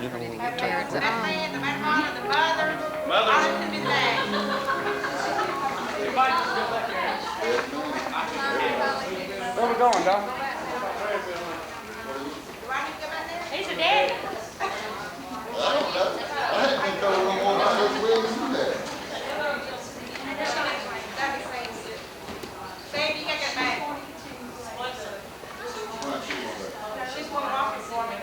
You know what we're That talking about? man, the man, the mother, all that could be that. Where we going, Doc? He's a daddy. I hadn't been told no more about this way than that. Baby, you got that back. She's going walking for me.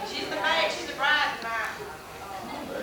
She's the maid, she's the bride tonight.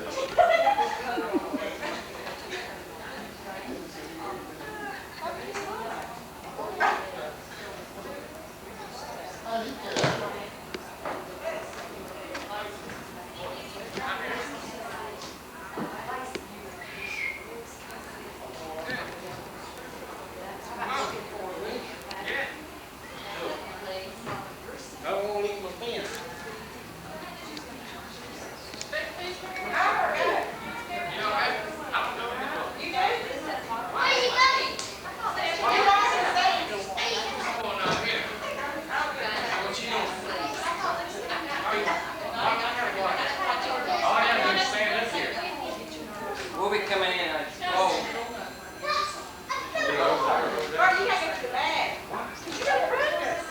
We'll be coming in. Burt, you gotta get to the bag. You gotta practice.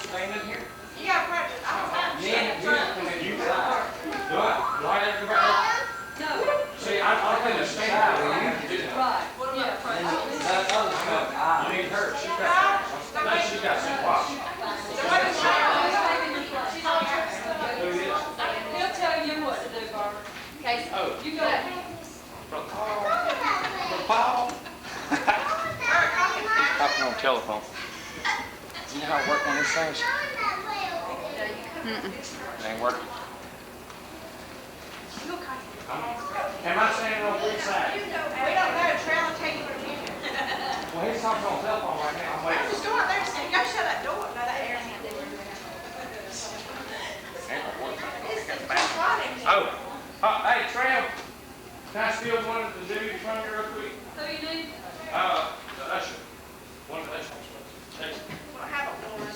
Staying in here. You gotta practice. I'm Man, you just come in. You right after the See, I couldn't understand how you do that. That other stuff, you need her. She's got some wash. He'll tell you what to do, Barbara. Okay, Oh. you go ahead. Paul. Talking on telephone. You know how to work on these things? It ain't working. Am I standing on which side? We don't know. Trail will take you to here. Well, he's talking on telephone right now. I'm waiting. Just go out there and say, you gotta shut that door. No, that air ain't there. Oh, hey, Trail. Can I steal one of the dudes from you real quick? Who you need? The usher. One of the ushers. Thanks. Well, have a one. I'm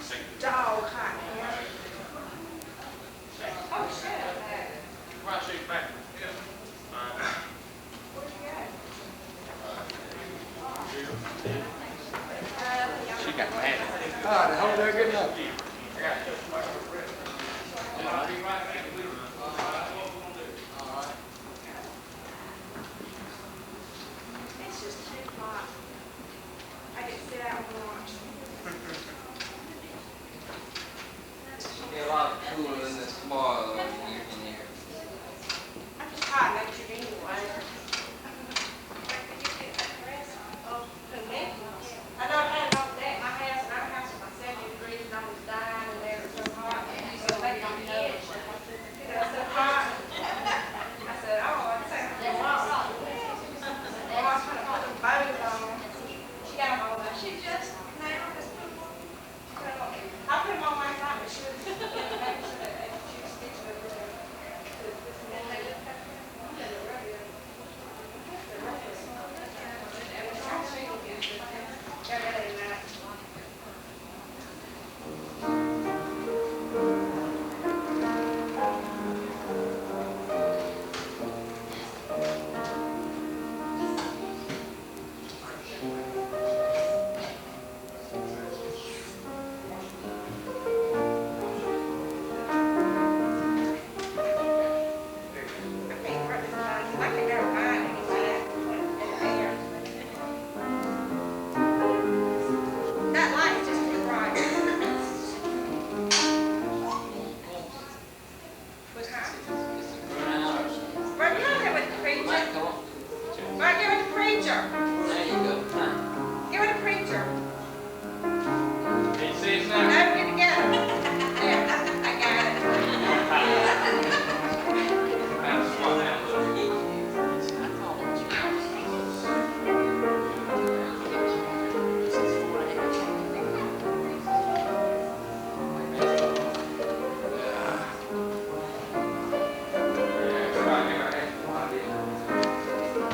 sick of it. Dog hot. Oh, shit. Right, shoot back. Where'd you go? She got mad. All right, hold there, good enough. I got it. I'll be right back. It's just too hot. I get to sit out and watch. Be a lot cooler than this tomorrow in here. I'm just hot natured anyway. Oh, who, me? I know I had it over there at my house, and our house was like 70 degrees, and I was dying, and there was so hot. So they got me edge. It was so hot. I said, oh, I'd say I'm hot. Well, I was trying to put them bows on. She got them all. She just now just put them on. I put them on last night, but she was she was stitching over there. And they just kept the rodeo. That light is just too bright. What time? Bert, you out there with the preacher? Bert, get with the preacher. There you go. Get with the preacher. Can you see us No, now? get together. There, I got it. That's what happened.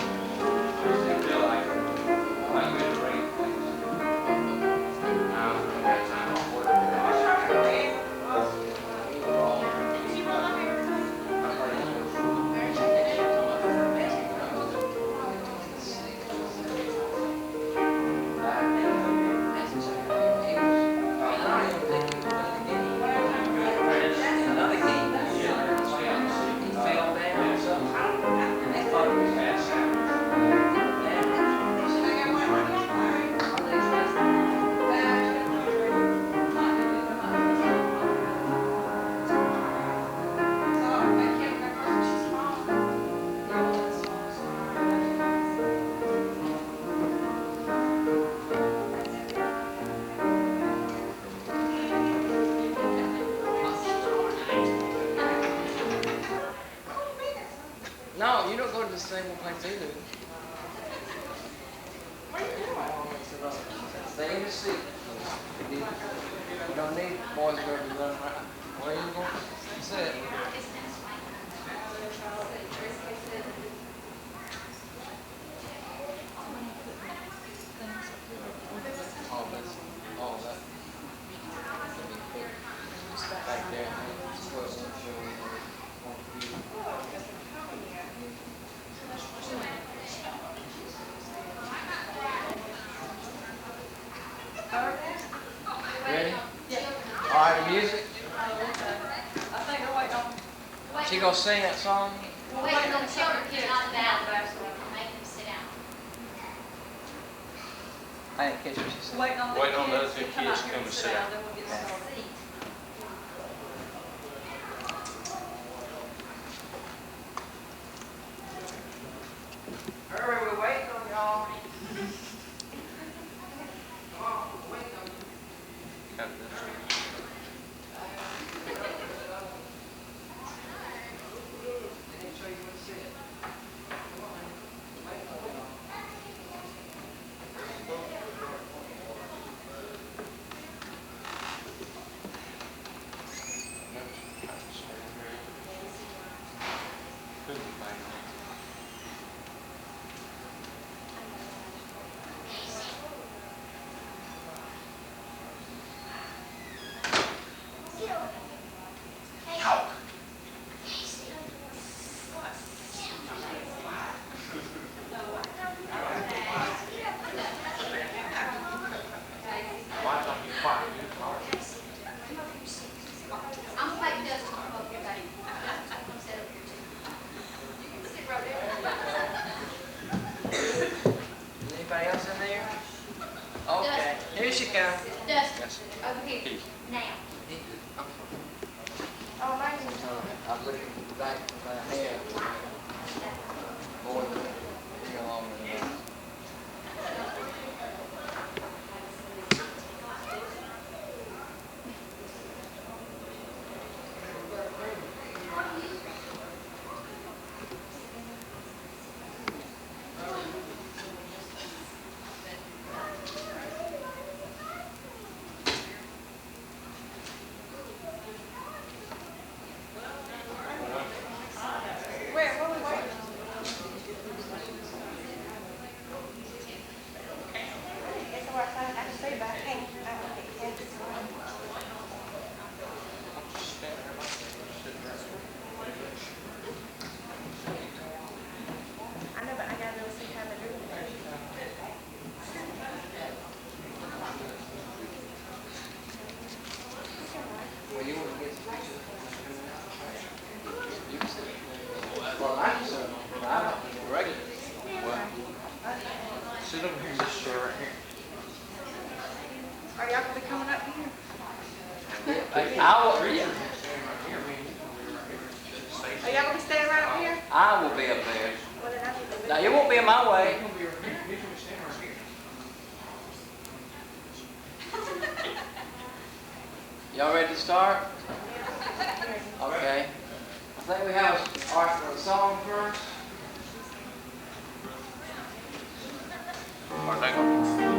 Feel like too. What are you doing? Stay in the seat. You don't need boys and girls to run around. Where you going? Sit. All that. Back there. Ready? All right, the music. I think they're waiting on. She gonna sing that song? We're waiting on the children to get out of that, make them sit down. I didn't catch what she said. Waiting on the Waiting on the kids other two to come kids out to here come and and sit sit down, down. then we'll get started. Hurry, we're waiting on y'all. Come on, we're waiting on you. They didn't show you where to sit. Come on, wait on them. I'm gonna take Justin to come up here, buddy. Justin, come sit up here too. You can sit right there. Is anybody else in there? Okay, here she comes. Justin, over here, now. Oh, my name's I'm looking back at my hair. More than you know, Where are we waiting? It's where I can see, but I can't. I know, but I gotta go see how they're doing it. well, you want to get some pictures? You can sit. Well, I can sit, but I'm not regular. Sit over here in this chair right here. Are y'all gonna be coming up here? I will, yeah, Are y'all gonna be staying right up here? I will be up there. Well, then I need to. Now, you won't be in my way. Y'all ready to start? Okay. I think we have a song first. From my heart.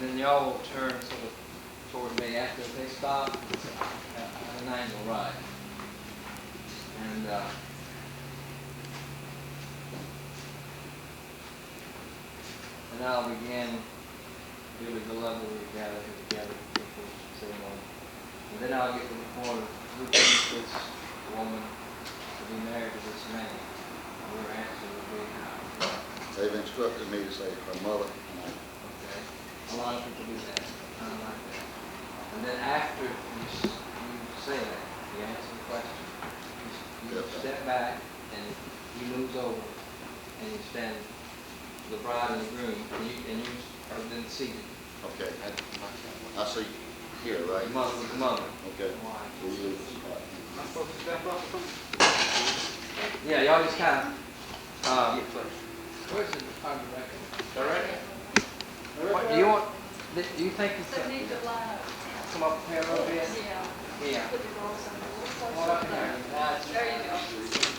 and then y'all will turn sort of toward me after they stop at an angle, right? And I'll begin really the level we gather together before ceremony. And then I'll get to the point of who thinks this woman to be married to this man. And your answer will be how. They've instructed me to say her mother. Okay. A lot of people do that. I don't like that. And then after you say that, you answer the question, you step back and he moves over and you stand the bride and the groom and you are then seated. Okay. I see here, right? The mother with the mother. Okay. Wife. Will you leave this spot? I'm supposed to step up or something? Yeah, y'all just kind of, where's the director? Director? What, do you want, do you think it's, So need to line up. come up here a little bit? Yeah. Yeah. Put your arms on the Come on up here. There you go.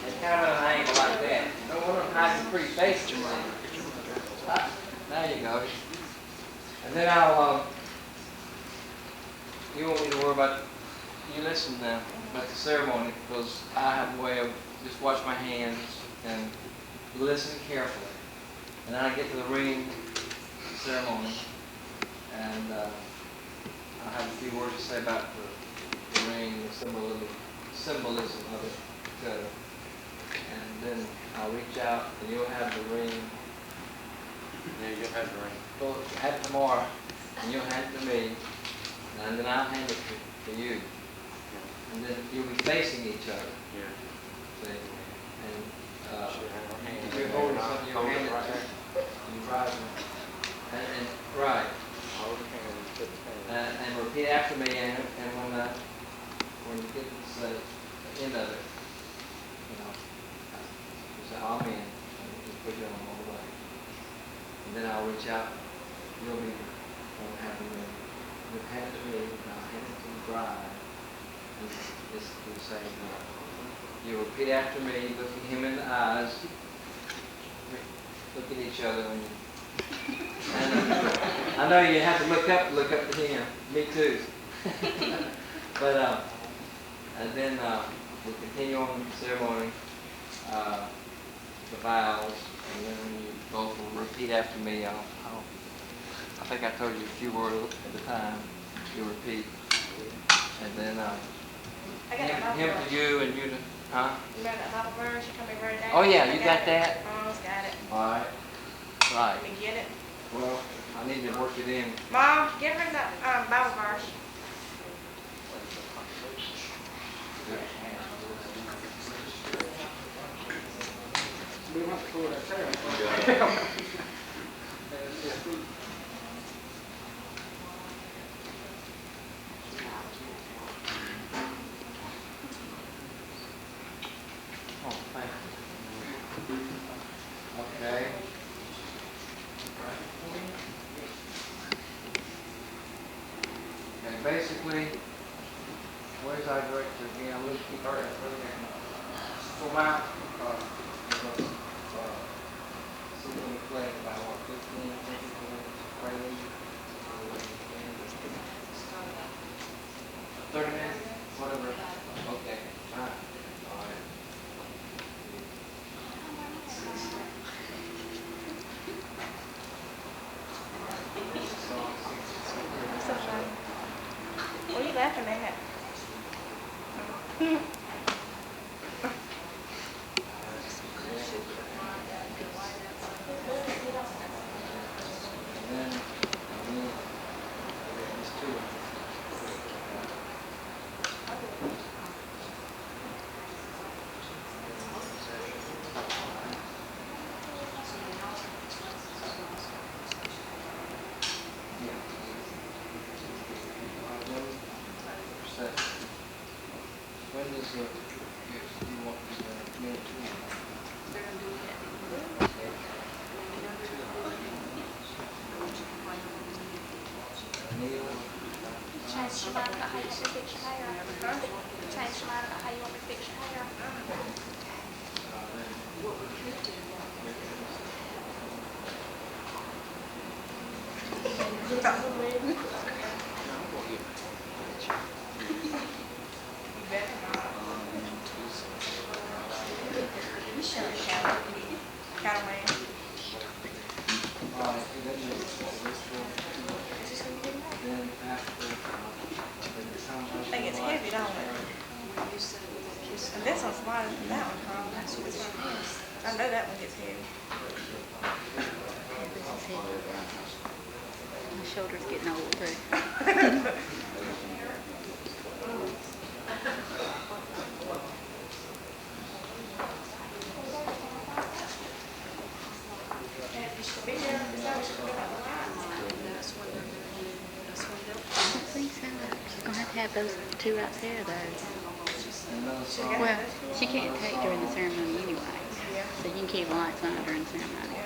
It's kind of an angle like that. Don't want to hide your pretty face too much. There you go. And then I'll, you want me to worry about, you listen now, about the ceremony, because I have a way of just watch my hands and listen carefully. And then I get to the ring ceremony, and I have a few words to say about the ring, the symbolism of it, etc. And then I'll reach out, and you'll have the ring. Yeah, you'll have the ring. Well, have it tomorrow, and you'll hand it to me, and then I'll hand it to you. And then you'll be facing each other. Yeah. See? And Should have our hand if you're in holding there, something, you'll hold it hand it right to there. you right. And right. Hold the hand and put the hand. And repeat after me, and when you get to the end of it, you know, you say amen, and just put your arm all the way. And then I'll reach out, you'll be on have the ring. You'll hand it to me, and I'll hand it to the bride. And it's the same thing. You repeat after me, looking him in the eyes, look at each other, and I know you have to look up to him. Me too. But and then we'll continue on the ceremony, the vows, and then when you both will repeat after me. I think I told you a few words at a time. You repeat, and then I got that him Bible to verse. you and you to, huh? You remember that Bible verse? You told me to write it down. Oh yeah, I you got that? Almost got it. All right. Right. Let me get it. Well, I need to work it in. Mom, give her the Bible verse. We want to pull that chair. Oh, thank you. Okay. And basically, where's our director again? Let's keep our so my something play about what 15 prelude. 30 minutes, whatever. Okay, fine. All right. So funny. What are you laughing at? When does the, you want the minute to They're gonna do it. Neil? Change your mind about how you want me to fix your hair. Change your mind about how you want me to fix your hair. You should have shouted. Cattle man. All right, then after, I think it's heavy, don't it? And this one's lighter than that one, probably. That's what it's on. I know that one gets heavy. My shoulder's getting old too. You should be there. Is that what you're doing about the lights? I don't think so. She's gonna have those two right there though. another song. Well, she can't take during the ceremony anyway. Yeah. So you can keep lights on during the ceremony.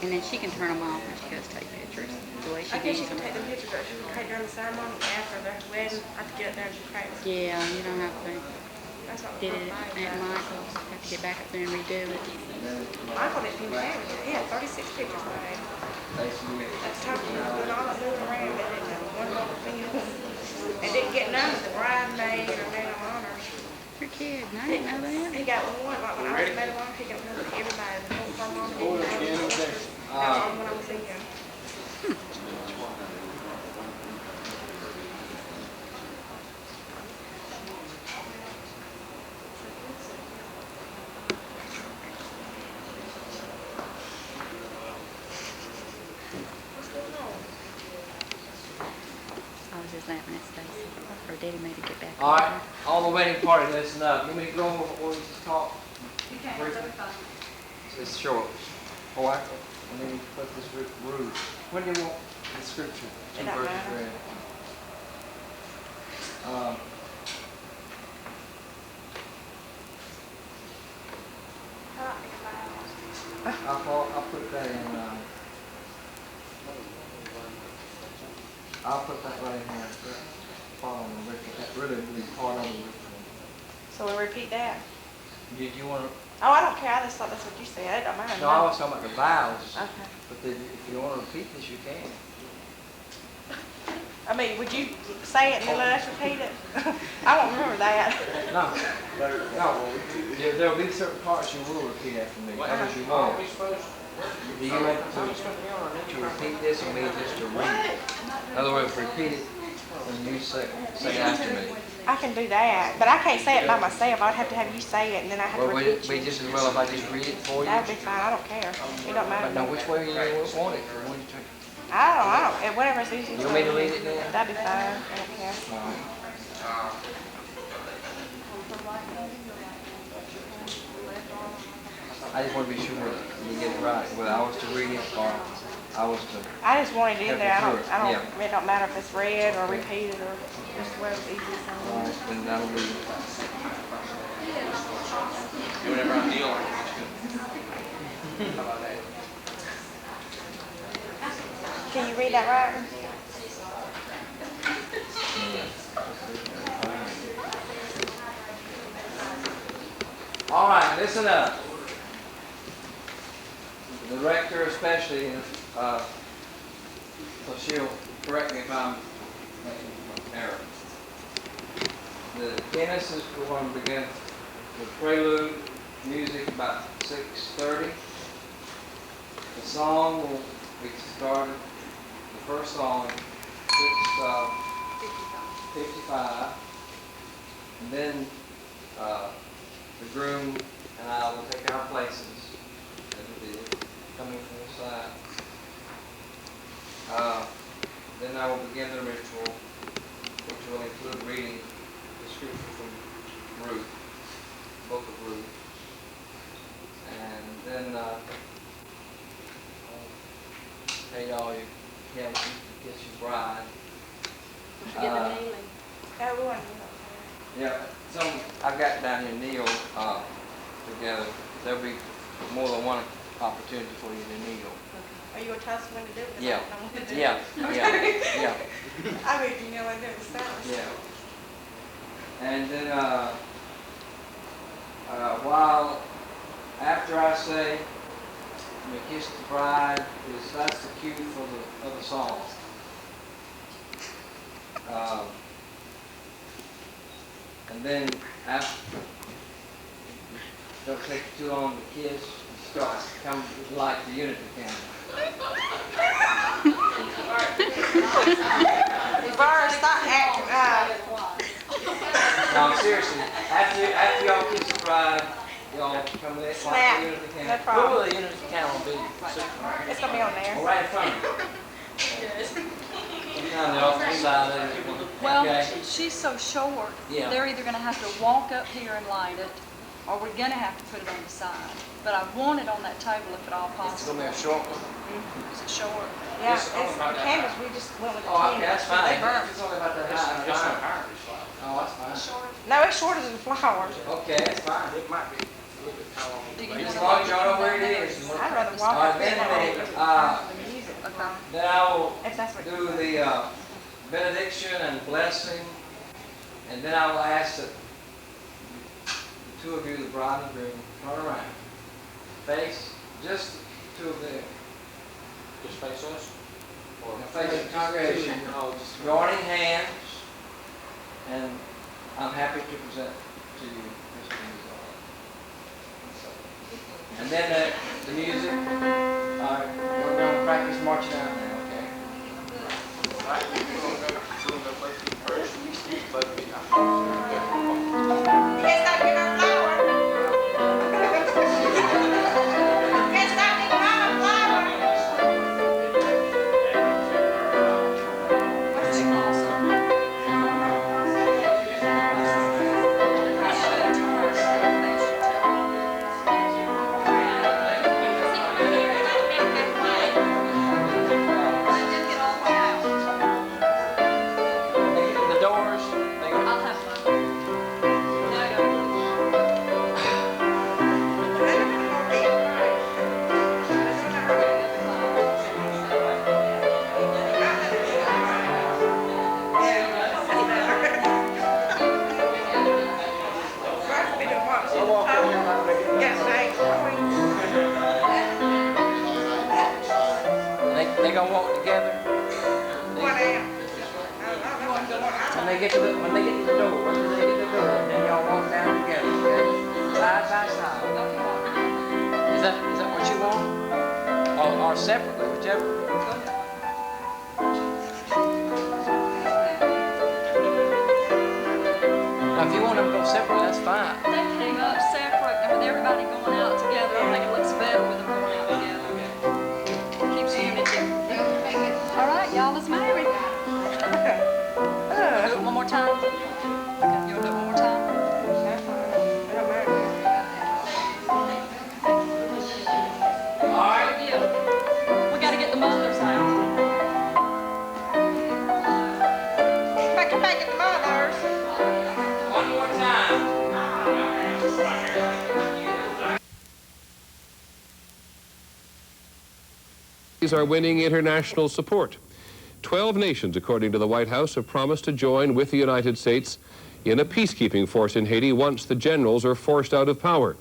And then she can turn them off when she goes to take pictures. The way she I guess needs you can them. take the pictures, but you can take during the ceremony after the wedding. I have to get up there and do crazy. Yeah, you don't have to That's what did we're it talking at about. Michael's. Have to get back up there and redo it. Michael didn't even have it. He had 36 pictures made. Basically, That's talking about all that moving around, but didn't have one little thing. And didn't get none of the bridesmaid or maid of honor. Your kid, I didn't know that. He got one, like when I was maid of honor, he got one with everybody. The whole farm mom didn't have it. That was when I was in here. What's going on? I was just laughing at Stacy. Her daddy made her get back. all right, all the wedding party, listen up. You want me to go over what we just talked? It's short. Oh, and then you put this root. When do you want the scripture? It don't verses matter. read. I like the flowers. I'll put that in, I'll put that right in here. Following the ritual. That really will be part of the ritual. So we repeat that? Did you want to? Oh, I don't care. I just thought that's what you said. It don't matter. No, I was talking about the vows. Okay. But then if you want to repeat this, you can. I mean, would you say it and then let us repeat it? I won't remember that. No, there'll be certain parts you will repeat after me, others you won't. Do you want to repeat this or me just to read it? In other words, repeat it and you say after me. I can do that, but I can't say it by myself. I'd have to have you say it and then I have to Well, would repeat it be you. just as well if I just read it for you? That'd be fine. I don't care. It don't matter. But no, which way you want it? I don't. Whatever's easiest. You want me to read it then? That'd be fine. I don't care. I just want to be sure that you get it right, whether I was to read it or I was to. I just wanted it in there. Yeah. It don't matter if it's read or repeated or just whatever's easiest. All right, then that'll be. Whenever I kneel, I can How about that? Can you read that right? All right, listen up. The director especially, so she'll correct me if I'm making an error. The pianist is going to begin with prelude music about 6:30. The song will be started, the first song, 6:55. And then the groom and I will take our places, as we did, coming from the side. Then I will begin the ritual, which will include reading the scripture from Ruth, book of Ruth. And then I'll tell y'all you can't get your bride. Everyone. Yeah, I've got down here kneel together. There'll be more than one opportunity for you to kneel. Are you going to tell us when to do it? 'Cause Yeah. I don't know when to do Yeah, it. yeah. I mean, you know when to do the service. Yeah. And then while after I say "You kiss the bride," that's the cue for the other song. And then after, don't take too long to kiss, start come like the unity camera. Burt, stop acting up. No, seriously, after y'all kiss the bride, y'all come like Snap. the unity No camera. problem. Who will the unity camera be? It's gonna be on there. Right in front of you. Kind of off the side of it. Well, Okay. she's so short, Yeah. they're either gonna have to walk up here and light it, or we're gonna have to put it on the side. But I want it on that table if at all It's gonna possible. be a short one. Is it short? Yeah, it's the candles, we just went with the Oh, okay, candles. that's fine. They burn. It's only about that high. That's fine. Oh, that's fine. No, it's shorter than the flowers. Okay, that's fine. It might be a little bit tall. Do you As wanna long walk as y'all know where it down there? is. I'd rather walk All right, up there. then, than the music. Okay. Then I will If that's what do the benediction and blessing, and then I will ask that the two of you, the bride and groom, turn around. Face just the two of them. Just face us? Or Now face the congregation. No, just. Joining hands, and I'm happy to present to you Mr. Muzar. And then the music. All right, we're going to practice marching out now, okay? Right, we're gonna go both be first, both be You can't stop giving her flower. You can't stop giving her flower. What's it called? The doors, they I'll have one. they gonna walk together. When they get to the door, when they get to the door, then y'all walk down together, okay? Side by side. Is that what you want? Or separately, whichever. Now, if you want them to go separately, that's fine. They came up separate, and with everybody going out together, I think it looks better with them going out together. Keeps unity. All right, y'all, let's marry. Do it one more time. Okay, you want to do it one more time? All right. We got to get the mothers out. Come back at the mothers. One more time. These are winning international support. 12 nations, according to the White House, have promised to join with the United States in a peacekeeping force in Haiti once the generals are forced out of power.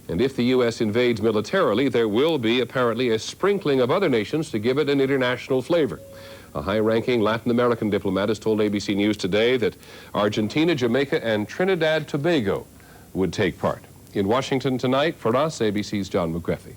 And if the U.S. invades militarily, there will be apparently a sprinkling of other nations to give it an international flavor. A high-ranking Latin American diplomat has told ABC News today that Argentina, Jamaica, and Trinidad Tobago would take part. In Washington tonight, for us, ABC's John McGreffy.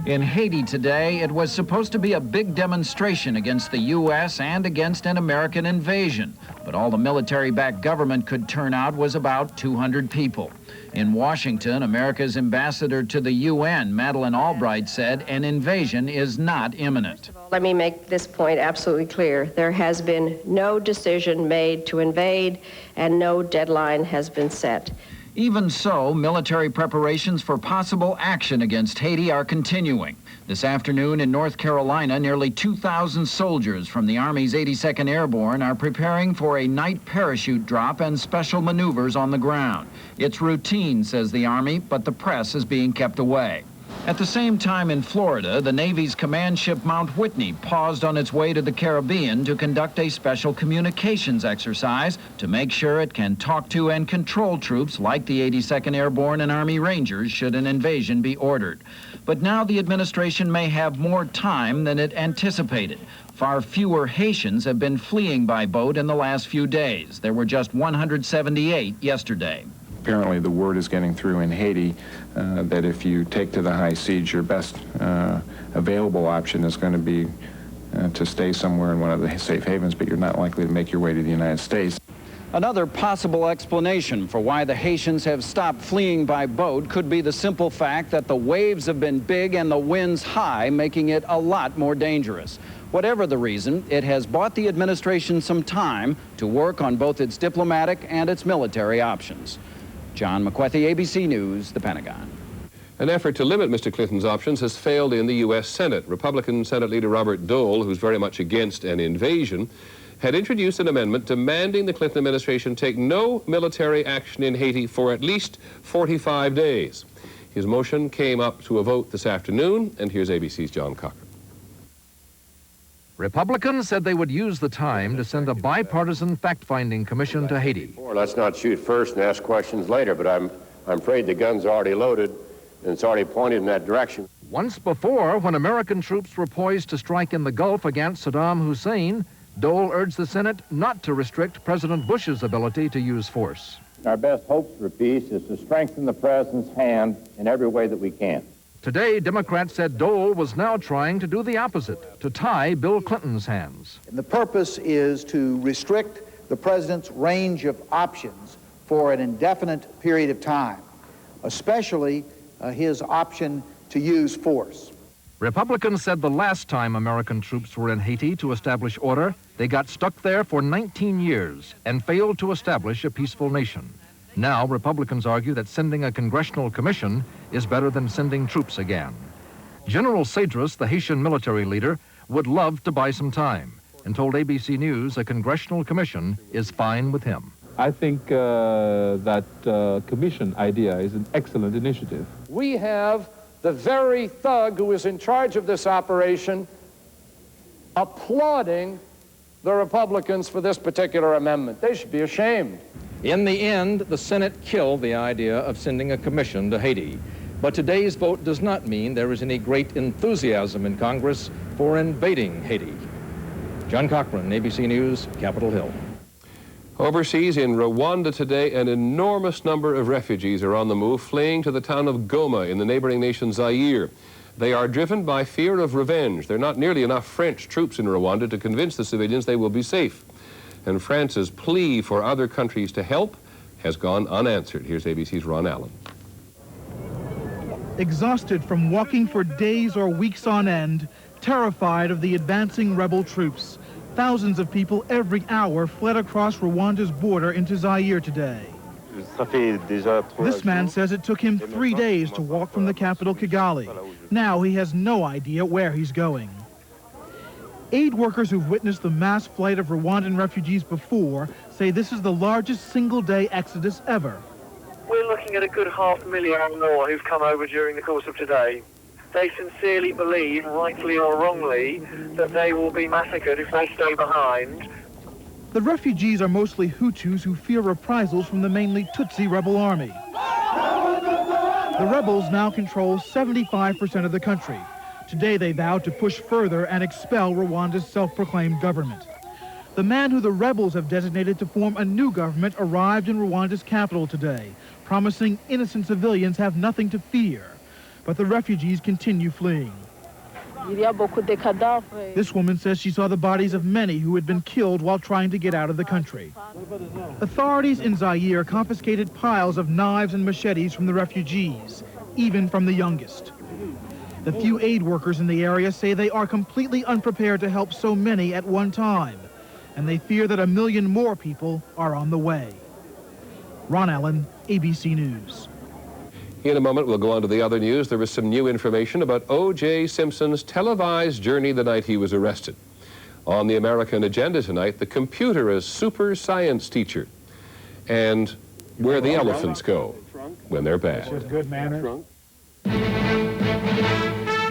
In Haiti today, it was supposed to be a big demonstration against the U.S. and against an American invasion. But all the military-backed government could turn out was about 200 people. In Washington, America's ambassador to the UN, Madeleine Albright, said an invasion is not imminent. Let me make this point absolutely clear. There has been no decision made to invade, and no deadline has been set. Even so, military preparations for possible action against Haiti are continuing. This afternoon in North Carolina, nearly 2,000 soldiers from the Army's 82nd Airborne are preparing for a night parachute drop and special maneuvers on the ground. It's routine, says the Army, but the press is being kept away. At the same time in Florida, the Navy's command ship Mount Whitney paused on its way to the Caribbean to conduct a special communications exercise to make sure it can talk to and control troops like the 82nd Airborne and Army Rangers should an invasion be ordered. But now the administration may have more time than it anticipated. Far fewer Haitians have been fleeing by boat in the last few days. There were just 178 yesterday. Apparently the word is getting through in Haiti that if you take to the high seas, your best available option is going to be to stay somewhere in one of the safe havens, but you're not likely to make your way to the United States. Another possible explanation for why the Haitians have stopped fleeing by boat could be the simple fact that the waves have been big and the winds high, making it a lot more dangerous. Whatever the reason, it has bought the administration some time to work on both its diplomatic and its military options. John McWethy, ABC News, the Pentagon. An effort to limit Mr. Clinton's options has failed in the U.S. Senate. Republican Senate Leader Robert Dole, who's very much against an invasion, had introduced an amendment demanding the Clinton administration take no military action in Haiti for at least 45 days. His motion came up to a vote this afternoon, and here's ABC's John Cochran. Republicans said they would use the time to send a bipartisan fact-finding commission to Haiti. Let's not shoot first and ask questions later, but I'm afraid the gun's already loaded and it's already pointed in that direction. Once before, when American troops were poised to strike in the Gulf against Saddam Hussein, Dole urged the Senate not to restrict President Bush's ability to use force. Our best hopes for peace is to strengthen the President's hand in every way that we can. Today, Democrats said Dole was now trying to do the opposite, to tie Bill Clinton's hands. And the purpose is to restrict the President's range of options for an indefinite period of time, especially his option to use force. Republicans said the last time American troops were in Haiti to establish order, they got stuck there for 19 years and failed to establish a peaceful nation. Now, Republicans argue that sending a congressional commission is better than sending troops again. General Cedras, the Haitian military leader, would love to buy some time and told ABC News a congressional commission is fine with him. I think that commission idea is an excellent initiative. We have the very thug who is in charge of this operation applauding the Republicans for this particular amendment. They should be ashamed. In the end, the Senate killed the idea of sending a commission to Haiti. But today's vote does not mean there is any great enthusiasm in Congress for invading Haiti. John Cochran, ABC News, Capitol Hill. Overseas in Rwanda today, an enormous number of refugees are on the move, fleeing to the town of Goma in the neighboring nation Zaire. They are driven by fear of revenge. There are not nearly enough French troops in Rwanda to convince the civilians they will be safe. And France's plea for other countries to help has gone unanswered. Here's ABC's Ron Allen. Exhausted from walking for days or weeks on end, terrified of the advancing rebel troops, thousands of people every hour fled across Rwanda's border into Zaire today. This man says it took him 3 days to walk from the capital, Kigali. Now he has no idea where he's going. Aid workers who've witnessed the mass flight of Rwandan refugees before say this is the largest single-day exodus ever. We're looking at a good 500,000 or more who've come over during the course of today. They sincerely believe, rightly or wrongly, that they will be massacred if they stay behind. The refugees are mostly Hutus who fear reprisals from the mainly Tutsi rebel army. The rebels now control 75% of the country. Today they vowed to push further and expel Rwanda's self-proclaimed government. The man who the rebels have designated to form a new government arrived in Rwanda's capital today, promising innocent civilians have nothing to fear. But the refugees continue fleeing. This woman says she saw the bodies of many who had been killed while trying to get out of the country. Authorities in Zaire confiscated piles of knives and machetes from the refugees, even from the youngest. The few aid workers in the area say they are completely unprepared to help so many at one time, and they fear that 1 million more people are on the way. Ron Allen, ABC News. In a moment, we'll go on to the other news. There is some new information about O.J. Simpson's televised journey the night he was arrested. On the American agenda tonight, the computer as super science teacher, and where the elephants go when they're bad. Good manners.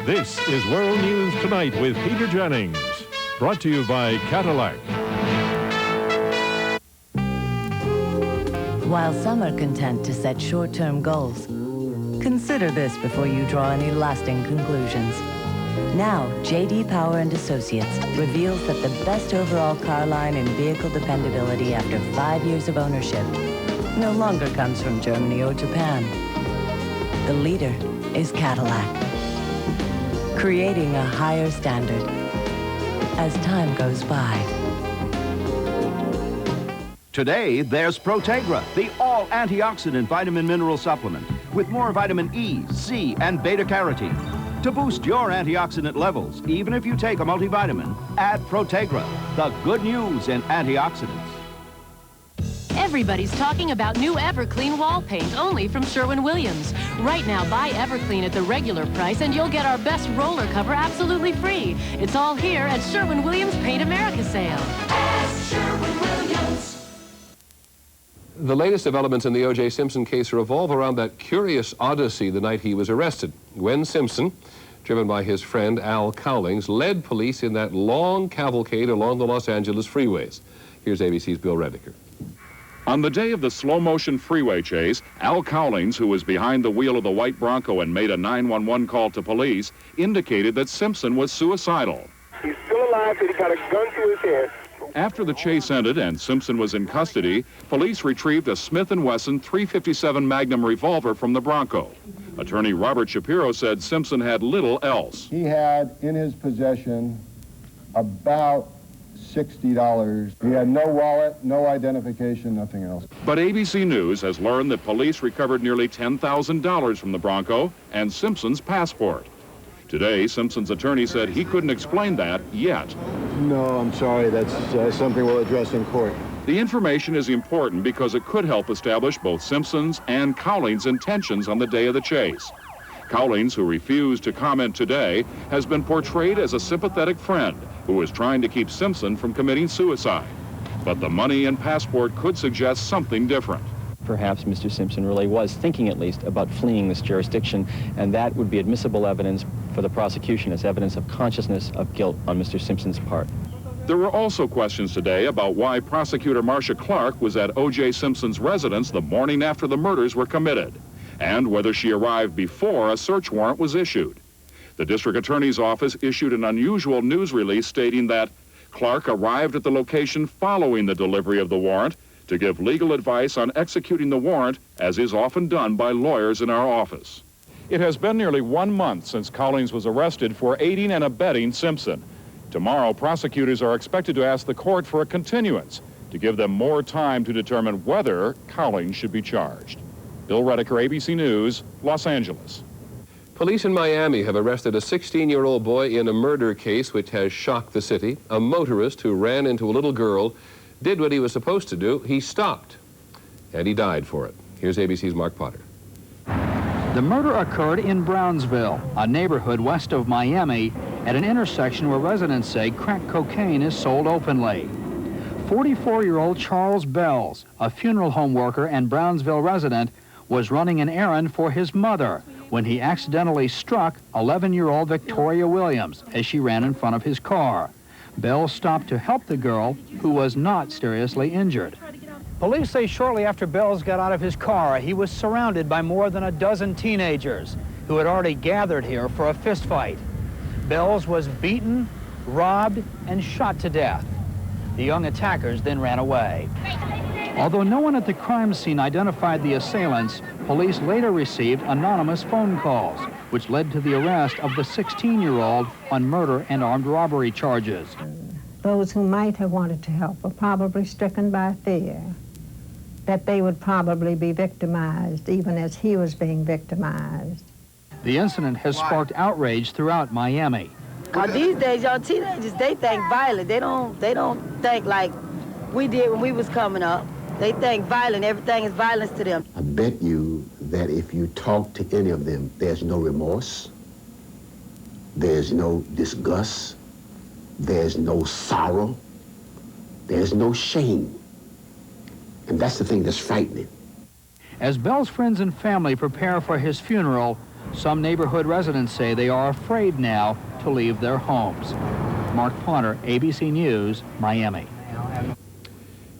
This is World News Tonight with Peter Jennings, brought to you by Cadillac. While some are content to set short-term goals, consider this before you draw any lasting conclusions. Now, J.D. Power and Associates reveals that the best overall car line in vehicle dependability after 5 years of ownership no longer comes from Germany or Japan. The leader is Cadillac, creating a higher standard as time goes by. Today, there's Protegra, the all-antioxidant vitamin mineral supplement with more vitamin E, C, and beta-carotene. To boost your antioxidant levels, even if you take a multivitamin, add Protegra, the good news in antioxidants. Everybody's talking about new Everclean wall paint, only from Sherwin-Williams. Right now, buy Everclean at the regular price and you'll get our best roller cover absolutely free. It's all here at Sherwin-Williams Paint America sale. Ask Sherwin-Williams. The latest developments in the O.J. Simpson case revolve around that curious odyssey the night he was arrested, when Simpson, driven by his friend Al Cowlings, led police in that long cavalcade along the Los Angeles freeways. Here's ABC's Bill Rediker. On the day of the slow-motion freeway chase, Al Cowlings, who was behind the wheel of the white Bronco and made a 911 call to police, indicated that Simpson was suicidal. He's still alive, but he got a gun to his head. After the chase ended and Simpson was in custody, police retrieved a Smith & Wesson .357 Magnum revolver from the Bronco. Attorney Robert Shapiro said Simpson had little else. He had in his possession about $60. He had no wallet, no identification, nothing else. But ABC News has learned that police recovered nearly $10,000 from the Bronco and Simpson's passport. Today, Simpson's attorney said he couldn't explain that yet. No, I'm sorry. That's something we'll address in court. The information is important because it could help establish both Simpson's and Cowlings' intentions on the day of the chase. Cowlings, who refused to comment today, has been portrayed as a sympathetic friend who was trying to keep Simpson from committing suicide. But the money and passport could suggest something different. Perhaps Mr. Simpson really was thinking, at least, about fleeing this jurisdiction, and that would be admissible evidence for the prosecution as evidence of consciousness of guilt on Mr. Simpson's part. There were also questions today about why prosecutor Marcia Clark was at O.J. Simpson's residence the morning after the murders were committed, and whether she arrived before a search warrant was issued. The district attorney's office issued an unusual news release stating that Clark arrived at the location following the delivery of the warrant to give legal advice on executing the warrant, as is often done by lawyers in our office. It has been nearly 1 month since Cowlings was arrested for aiding and abetting Simpson. Tomorrow, prosecutors are expected to ask the court for a continuance to give them more time to determine whether Cowlings should be charged. Bill Rediker, ABC News, Los Angeles. Police in Miami have arrested a 16-year-old boy in a murder case which has shocked the city. A motorist who ran into a little girl did what he was supposed to do. He stopped, and he died for it. Here's ABC's Mark Potter. The murder occurred in Brownsville, a neighborhood west of Miami, at an intersection where residents say crack cocaine is sold openly. 44-year-old Charles Bells, a funeral home worker and Brownsville resident, was running an errand for his mother when he accidentally struck 11-year-old Victoria Williams as she ran in front of his car. Bells stopped to help the girl, who was not seriously injured. Police say shortly after Bells got out of his car, he was surrounded by more than a dozen teenagers who had already gathered here for a fistfight. Bells was beaten, robbed, and shot to death. The young attackers then ran away. Although no one at the crime scene identified the assailants, police later received anonymous phone calls, which led to the arrest of the 16-year-old on murder and armed robbery charges. Those who might have wanted to help were probably stricken by fear that they would probably be victimized, even as he was being victimized. The incident has sparked outrage throughout Miami. These days, young teenagers, they think violent. They don't think like we did when we was coming up. They think violent. Everything is violence to them. I bet you that if you talk to any of them, there's no remorse, there's no disgust, there's no sorrow, there's no shame. And that's the thing that's frightening. As Bell's friends and family prepare for his funeral, some neighborhood residents say they are afraid now to leave their homes. Mark Potter, ABC News, Miami.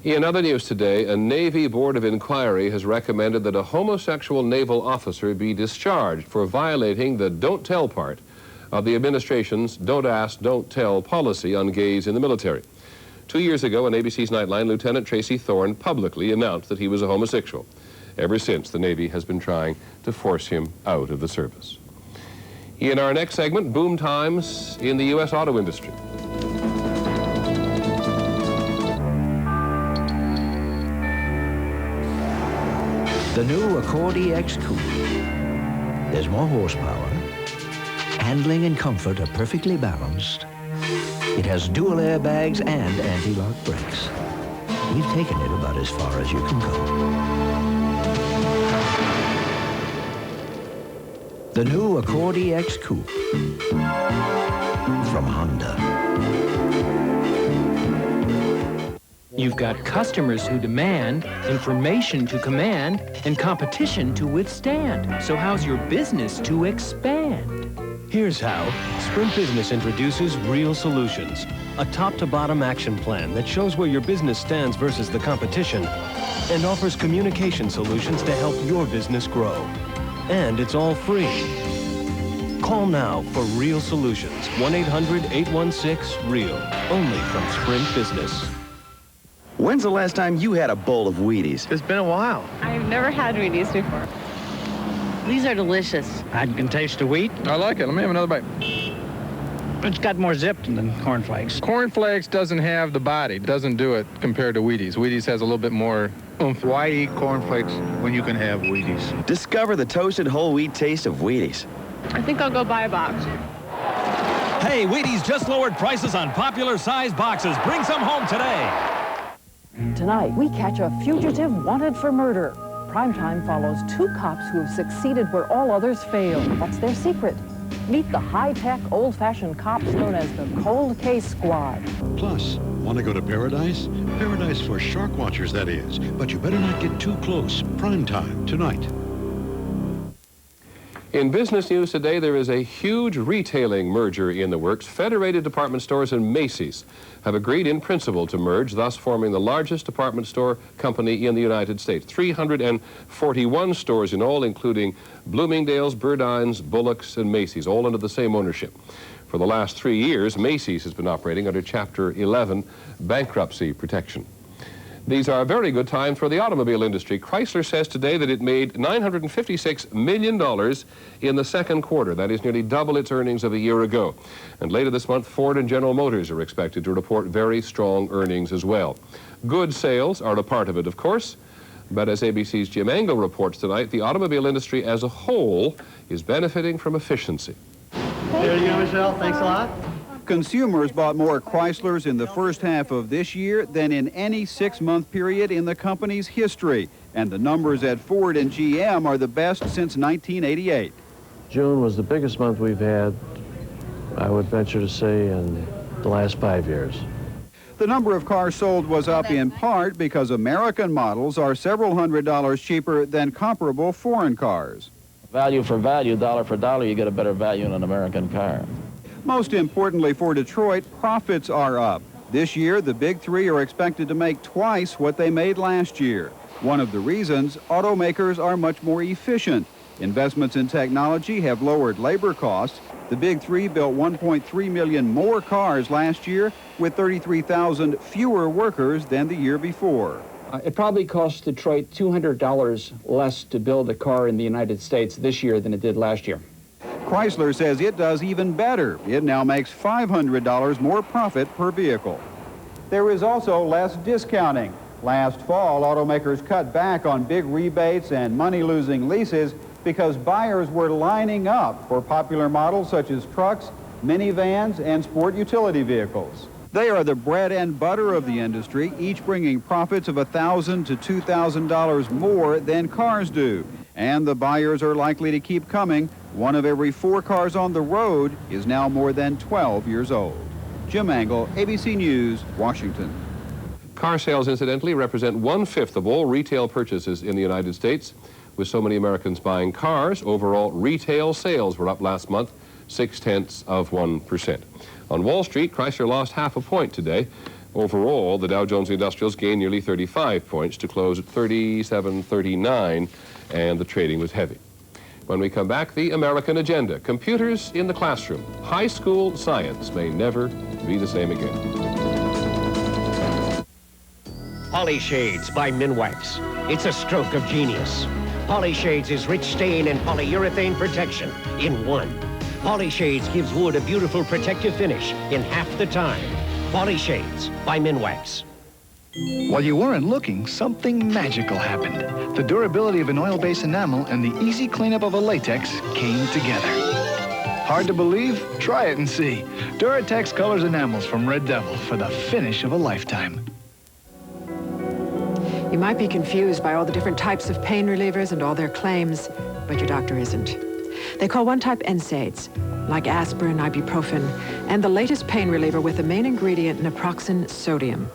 In other news today, a Navy Board of Inquiry has recommended that a homosexual naval officer be discharged for violating the don't tell part of the administration's don't ask, don't tell policy on gays in the military. 2 years ago on ABC's Nightline, Lieutenant Tracy Thorne publicly announced that he was a homosexual. Ever since, the Navy has been trying to force him out of the service. In our next segment, boom times in the U.S. auto industry. The new Accord EX Coupe. There's more horsepower. Handling and comfort are perfectly balanced. It has dual airbags and anti-lock brakes. We've taken it about as far as you can go. The new Accord EX Coupe from Honda. You've got customers who demand, information to command, and competition to withstand. So how's your business to expand? Here's how. Sprint Business introduces Real Solutions, a top-to-bottom action plan that shows where your business stands versus the competition and offers communication solutions to help your business grow. And it's all free. Call now for Real Solutions, 1-800-816-REAL, only from Sprint Business. When's the last time you had a bowl of Wheaties? It's been a while. I've never had Wheaties before. These are delicious. I can taste the wheat. I like it. Let me have another bite. It's got more zip than Corn Flakes. Corn Flakes doesn't have the body. It doesn't do it compared to Wheaties. Wheaties has a little bit more oomph. Why eat Corn Flakes when you can have Wheaties? Discover the toasted whole wheat taste of Wheaties. I think I'll go buy a box. Hey, Wheaties just lowered prices on popular size boxes. Bring some home today. Tonight, we catch a fugitive wanted for murder. Primetime follows two cops who have succeeded where all others failed. What's their secret? Meet the high-tech, old-fashioned cops known as the Cold Case Squad. Plus, want to go to Paradise? Paradise for shark watchers, that is. But you better not get too close. Primetime tonight. In business news today, there is a huge retailing merger in the works. Federated Department Stores and Macy's have agreed in principle to merge, thus forming the largest department store company in the United States. 341 stores in all, including Bloomingdale's, Burdines, Bullock's, and Macy's, all under the same ownership. For the last 3 years, Macy's has been operating under Chapter 11 bankruptcy protection. These are a very good time for the automobile industry. Chrysler says today that it made $956 million in the second quarter. That is nearly double its earnings of a year ago. And later this month, Ford and General Motors are expected to report very strong earnings as well. Good sales are a part of it, of course. But as ABC's Jim Angle reports tonight, the automobile industry as a whole is benefiting from efficiency. There you go, Michelle. Thanks a lot. Consumers bought more Chryslers in the first half of this year than in any 6-month period in the company's history. And the numbers at Ford and GM are the best since 1988. June was the biggest month we've had, I would venture to say, in the last 5 years. The number of cars sold was up in part because American models are several $100s cheaper than comparable foreign cars. Value for value, dollar for dollar, you get a better value in an American car. Most importantly for Detroit, profits are up. This year, the big three are expected to make twice what they made last year. One of the reasons, automakers are much more efficient. Investments in technology have lowered labor costs. The big three built 1.3 million more cars last year with 33,000 fewer workers than the year before. It probably costs Detroit $200 less to build a car in the United States this year than it did last year. Chrysler says it does even better. It now makes $500 more profit per vehicle. There is also less discounting. Last fall, automakers cut back on big rebates and money-losing leases because buyers were lining up for popular models such as trucks, minivans, and sport utility vehicles. They are the bread and butter of the industry, each bringing profits of $1,000 to $2,000 more than cars do. And the buyers are likely to keep coming. 1 of every 4 cars on the road is now more than 12 years old. Jim Angle, ABC News, Washington. Car sales, incidentally, represent 1/5 of all retail purchases in the United States. With so many Americans buying cars, overall retail sales were up last month 0.6%. On Wall Street, Chrysler lost half a point today. Overall, the Dow Jones Industrials gained nearly 35 points to close at 37.39, and the trading was heavy. When we come back, the American agenda. Computers in the classroom. High school science may never be the same again. Polyshades by Minwax. It's a stroke of genius. Polyshades is rich stain and polyurethane protection in one. Polyshades gives wood a beautiful protective finish in half the time. Polyshades by Minwax. While you weren't looking, something magical happened. The durability of an oil-based enamel and the easy cleanup of a latex came together. Hard to believe? Try it and see. Duratex colors enamels from Red Devil for the finish of a lifetime. You might be confused by all the different types of pain relievers and all their claims, but your doctor isn't. They call one type NSAIDs, like aspirin, ibuprofen, and the latest pain reliever with the main ingredient naproxen sodium.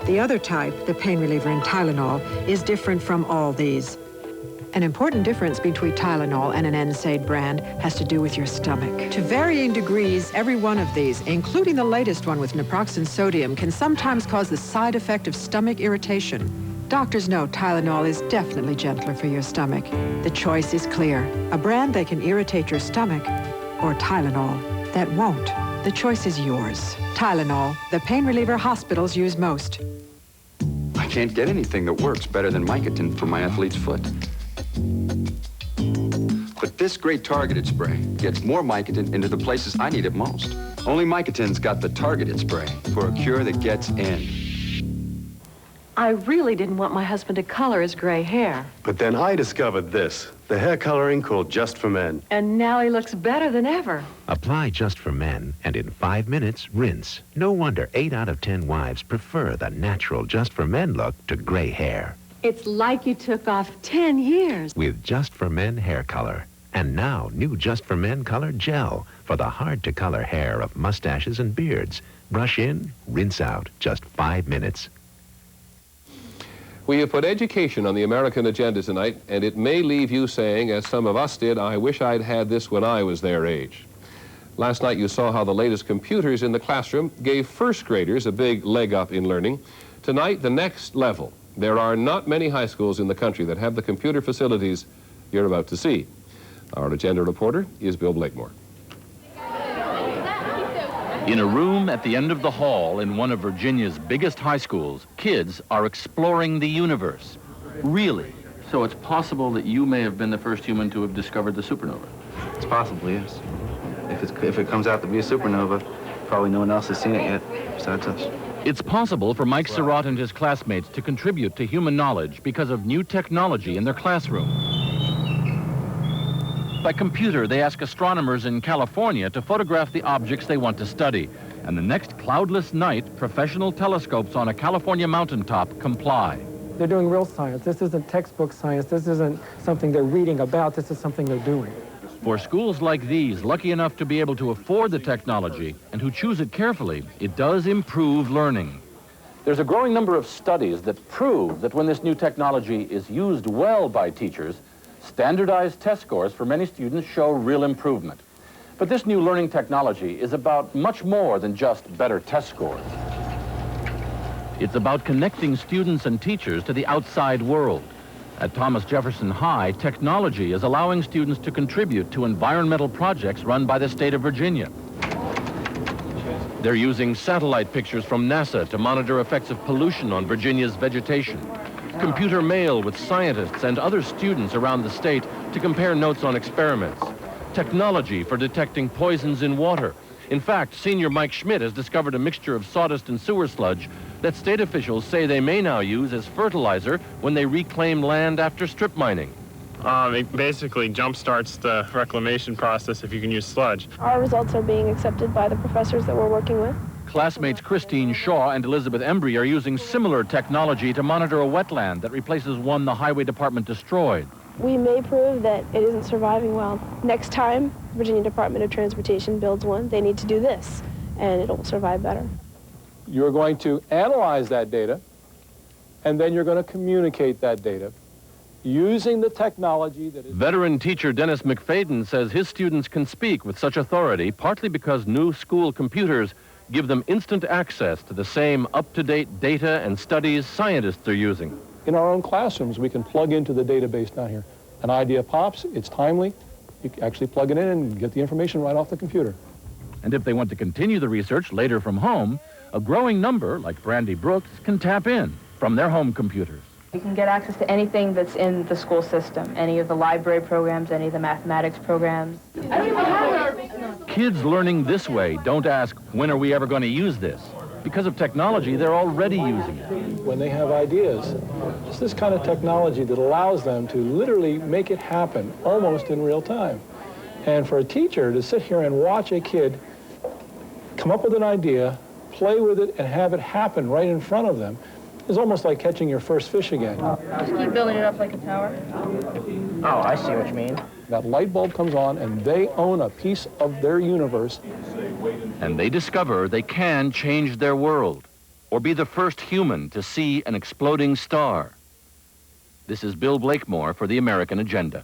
The other type, the pain reliever in Tylenol, is different from all these. An important difference between Tylenol and an NSAID brand has to do with your stomach. To varying degrees, every one of these, including the latest one with naproxen sodium, can sometimes cause the side effect of stomach irritation. Doctors know Tylenol is definitely gentler for your stomach. The choice is clear. A brand that can irritate your stomach, or Tylenol that won't. The choice is yours. Tylenol, the pain reliever hospitals use most. I can't get anything that works better than Mycotin for my athlete's foot. But this great targeted spray gets more Mycotin into the places I need it most. Only Mycotin's got the targeted spray for a cure that gets in. I really didn't want my husband to color his gray hair. But then I discovered this, the hair coloring called Just for Men. And now he looks better than ever. Apply Just for Men, and in 5 minutes, rinse. No wonder 8 out of 10 wives prefer the natural Just for Men look to gray hair. It's like you took off 10 years. With Just for Men hair color. And now, new Just for Men color gel for the hard-to-color hair of mustaches and beards. Brush in, rinse out, just 5 minutes. We have put education on the American agenda tonight, and it may leave you saying, as some of us did, I wish I'd had this when I was their age. Last night you saw how the latest computers in the classroom gave first graders a big leg up in learning. Tonight, the next level. There are not many high schools in the country that have the computer facilities you're about to see. Our agenda reporter is Bill Blakemore. In a room at the end of the hall in one of Virginia's biggest high schools, kids are exploring the universe. Really? So it's possible that you may have been the first human to have discovered the supernova? It's possible, yes. If it comes out to be a supernova, probably no one else has seen it yet besides us. It's possible for Mike Surratt and his classmates to contribute to human knowledge because of new technology in their classroom. By computer, they ask astronomers in California to photograph the objects they want to study. And the next cloudless night, professional telescopes on a California mountaintop comply. They're doing real science. This isn't textbook science. This isn't something they're reading about. This is something they're doing. For schools like these, lucky enough to be able to afford the technology and who choose it carefully, it does improve learning. There's a growing number of studies that prove that when this new technology is used well by teachers, standardized test scores for many students show real improvement. But this new learning technology is about much more than just better test scores. It's about connecting students and teachers to the outside world. At Thomas Jefferson High, technology is allowing students to contribute to environmental projects run by the state of Virginia. They're using satellite pictures from NASA to monitor effects of pollution on Virginia's vegetation. Computer mail with scientists and other students around the state to compare notes on experiments. Technology for detecting poisons in water. In fact, senior Mike Schmidt has discovered a mixture of sawdust and sewer sludge that state officials say they may now use as fertilizer when they reclaim land after strip mining. It basically jumpstarts the reclamation process if you can use sludge. Our results are being accepted by the professors that we're working with. Classmates Christine Shaw and Elizabeth Embry are using similar technology to monitor a wetland that replaces one the Highway Department destroyed. We may prove that it isn't surviving well. Next time Virginia Department of Transportation builds one, they need to do this, and it'll survive better. You're going to analyze that data, and then you're going to communicate that data using the technology that is... Veteran teacher Dennis McFadden says his students can speak with such authority partly because new school computers give them instant access to the same up-to-date data and studies scientists are using. In our own classrooms, we can plug into the database down here. An idea pops, it's timely, You actually plug it in and get the information right off the computer. And if they want to continue the research later from home, a growing number, like Brandy Brooks, can tap in from their home computers. You can get access to anything that's in the school system, any of the library programs, any of the mathematics programs. Kids learning this way don't ask, when are we ever going to use this? Because of technology, they're already using it. When they have ideas, it's this kind of technology that allows them to literally make it happen almost in real time. And for a teacher to sit here and watch a kid come up with an idea, play with it, and have it happen right in front of them is almost like catching your first fish again. Just keep building it up like a tower. Oh, I see what you mean. That light bulb comes on, and they own a piece of their universe. And they discover they can change their world, or be the first human to see an exploding star. This is Bill Blakemore for the American Agenda.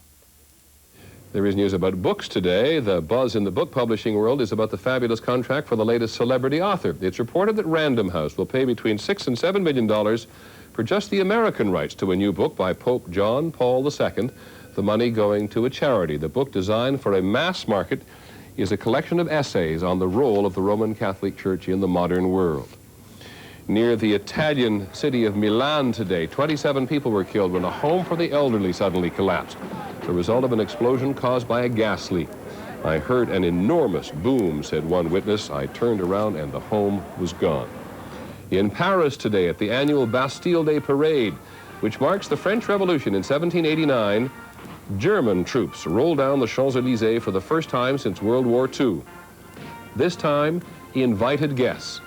There is news about books today. The buzz in the book publishing world is about the fabulous contract for the latest celebrity author. It's reported that Random House will pay between $6 and $7 million for just the American rights to a new book by Pope John Paul II, the money going to a charity. The book, designed for a mass market, is a collection of essays on the role of the Roman Catholic Church in the modern world. Near the Italian city of Milan today, 27 people were killed when a home for the elderly suddenly collapsed, the result of an explosion caused by a gas leak. I heard an enormous boom, said one witness. I turned around and the home was gone. In Paris today, at the annual Bastille Day parade, which marks the French Revolution in 1789, German troops rolled down the Champs-Élysées for the first time since World War II. This time, invited guests.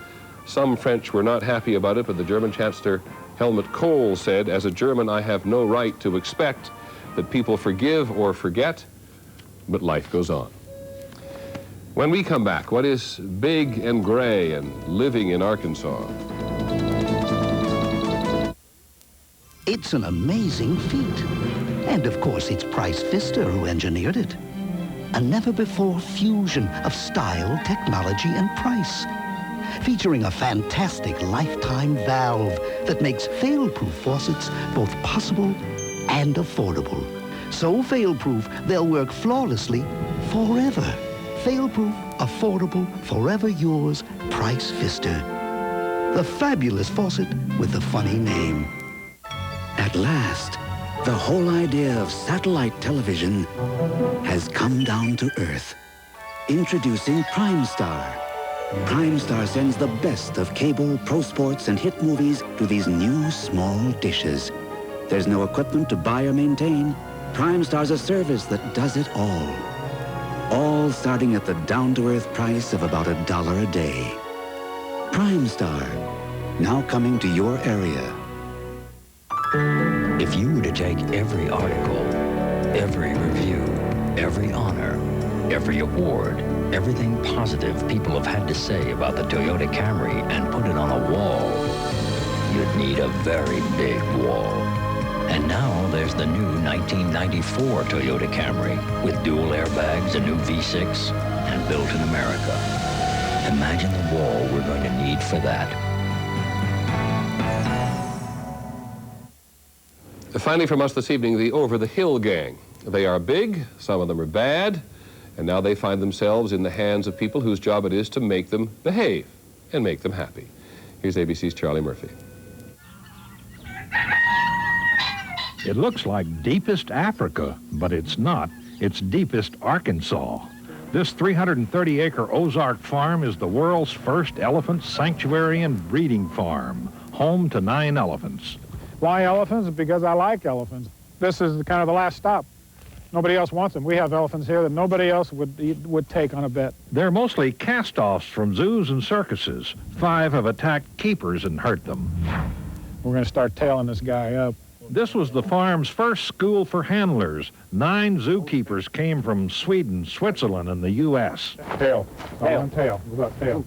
Some French were not happy about it, but the German Chancellor Helmut Kohl said, "As a German, I have no right to expect that people forgive or forget, but life goes on." When we come back, what is big and gray and living in Arkansas? It's an amazing feat. And of course, it's Price Pfister who engineered it. A never-before fusion of style, technology, and price. Featuring a fantastic lifetime valve that makes fail-proof faucets both possible and affordable. So fail-proof, they'll work flawlessly forever. Fail-proof, affordable, forever yours, Price Pfister. The fabulous faucet with the funny name. At last, the whole idea of satellite television has come down to earth. Introducing PrimeStar. PrimeStar sends the best of cable, pro sports, and hit movies to these new small dishes. There's no equipment to buy or maintain. PrimeStar's a service that does it all. All starting at the down-to-earth price of about $1 a day. PrimeStar, now coming to your area. If you were to take every article, every review, every honor, every award, everything positive people have had to say about the Toyota Camry and put it on a wall, you'd need a very big wall. And now there's the new 1994 Toyota Camry with dual airbags, a new V6, and built in America. Imagine the wall we're going to need for that. Finally from us this evening, the Over the Hill gang. They are big, some of them are bad, and now they find themselves in the hands of people whose job it is to make them behave and make them happy. Here's ABC's Charlie Murphy. It looks like deepest Africa, but it's not. It's deepest Arkansas. This 330-acre Ozark farm is the world's first elephant sanctuary and breeding farm, home to 9 elephants. Why elephants? Because I like elephants. This is kind of the last stop. Nobody else wants them. We have elephants here that nobody else would take on a bet. They're mostly cast-offs from zoos and circuses. 5 have attacked keepers and hurt them. We're going to start tailing this guy up. This was the farm's first school for handlers. 9 zookeepers came from Sweden, Switzerland, and the U.S. Tail. Tail. What about tail?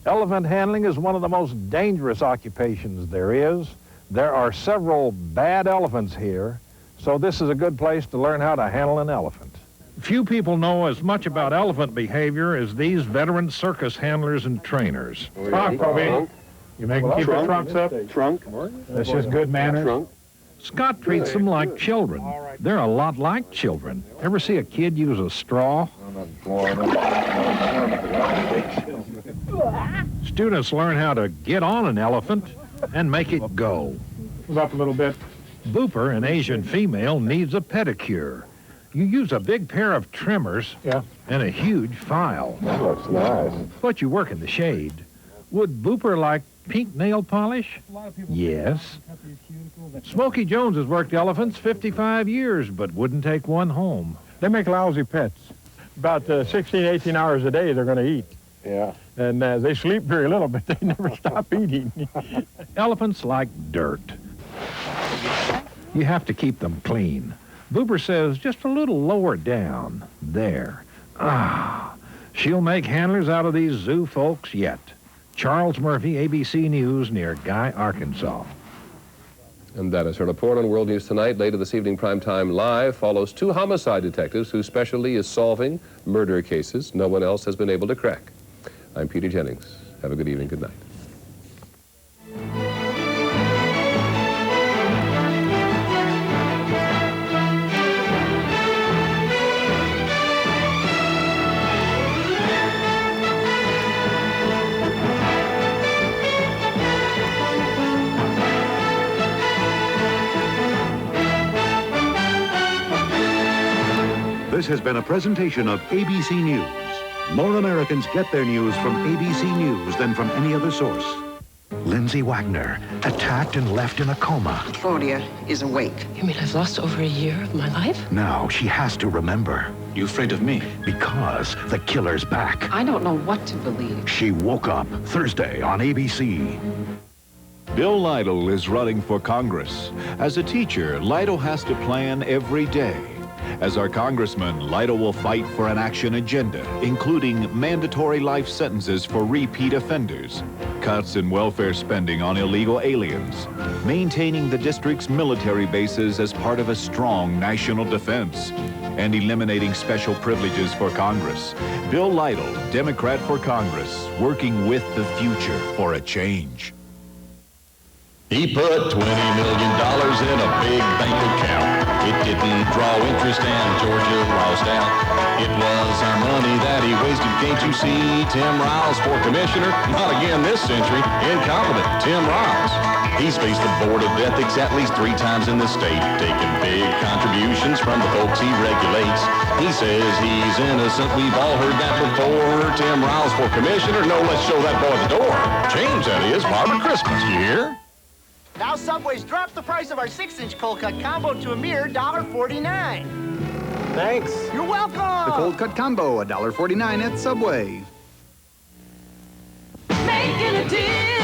Elephant handling is one of the most dangerous occupations there is. There are several bad elephants here, so this is a good place to learn how to handle an elephant. Few people know as much about elephant behavior as these veteran circus handlers and trainers. Trunk, Kobe. You make them keep the trunks up. Trunk. That's just good manners. Trunk. Scott treats them like children. They're a lot like children. Ever see a kid use a straw? Students learn how to get on an elephant and make it go. Move up a little bit. Booper, an Asian female, needs a pedicure. You use a big pair of trimmers and a huge file. That looks nice. But you work in the shade. Would Booper like pink nail polish? Yes. Smokey Jones has worked elephants 55 years, but wouldn't take one home. They make lousy pets. About 16, 18 hours a day they're going to eat. Yeah. And they sleep very little, but they never stop eating. Elephants like dirt. You have to keep them clean. Booper says just a little lower down. There. Ah, she'll make handlers out of these zoo folks yet. Charles Murphy, ABC News, near Guy, Arkansas. And that is her report on World News Tonight. Later this evening, Primetime Live follows two homicide detectives whose specialty is solving murder cases no one else has been able to crack. I'm Peter Jennings. Have a good evening. Good night. This has been a presentation of ABC News. More Americans get their news from ABC News than from any other source. Lindsay Wagner, attacked and left in a coma. Claudia is awake. You mean I've lost over a year of my life? Now she has to remember. You afraid of me? Because the killer's back. I don't know what to believe. She woke up Thursday on ABC. Bill Lytle is running for Congress. As a teacher, Lytle has to plan every day. As our congressman, Lytle will fight for an action agenda, including mandatory life sentences for repeat offenders, cuts in welfare spending on illegal aliens, maintaining the district's military bases as part of a strong national defense, and eliminating special privileges for Congress. Bill Lytle, Democrat for Congress, working with the future for a change. He put $20 million in a big bank account. It didn't draw interest and Georgia lost out. It was our money that he wasted. Can't you see? Tim Riles for commissioner? Not again this century. Incompetent Tim Riles. He's faced the Board of Ethics at least 3 times in the state, taking big contributions from the folks he regulates. He says he's innocent. We've all heard that before. Tim Riles for commissioner? No, let's show that boy the door. Change, that is. Barbara Christmas, you hear? Now Subway's dropped the price of our 6-inch cold cut combo to a mere $1.49. Thanks. You're welcome. The cold cut combo, $1.49 at Subway. Making a deal.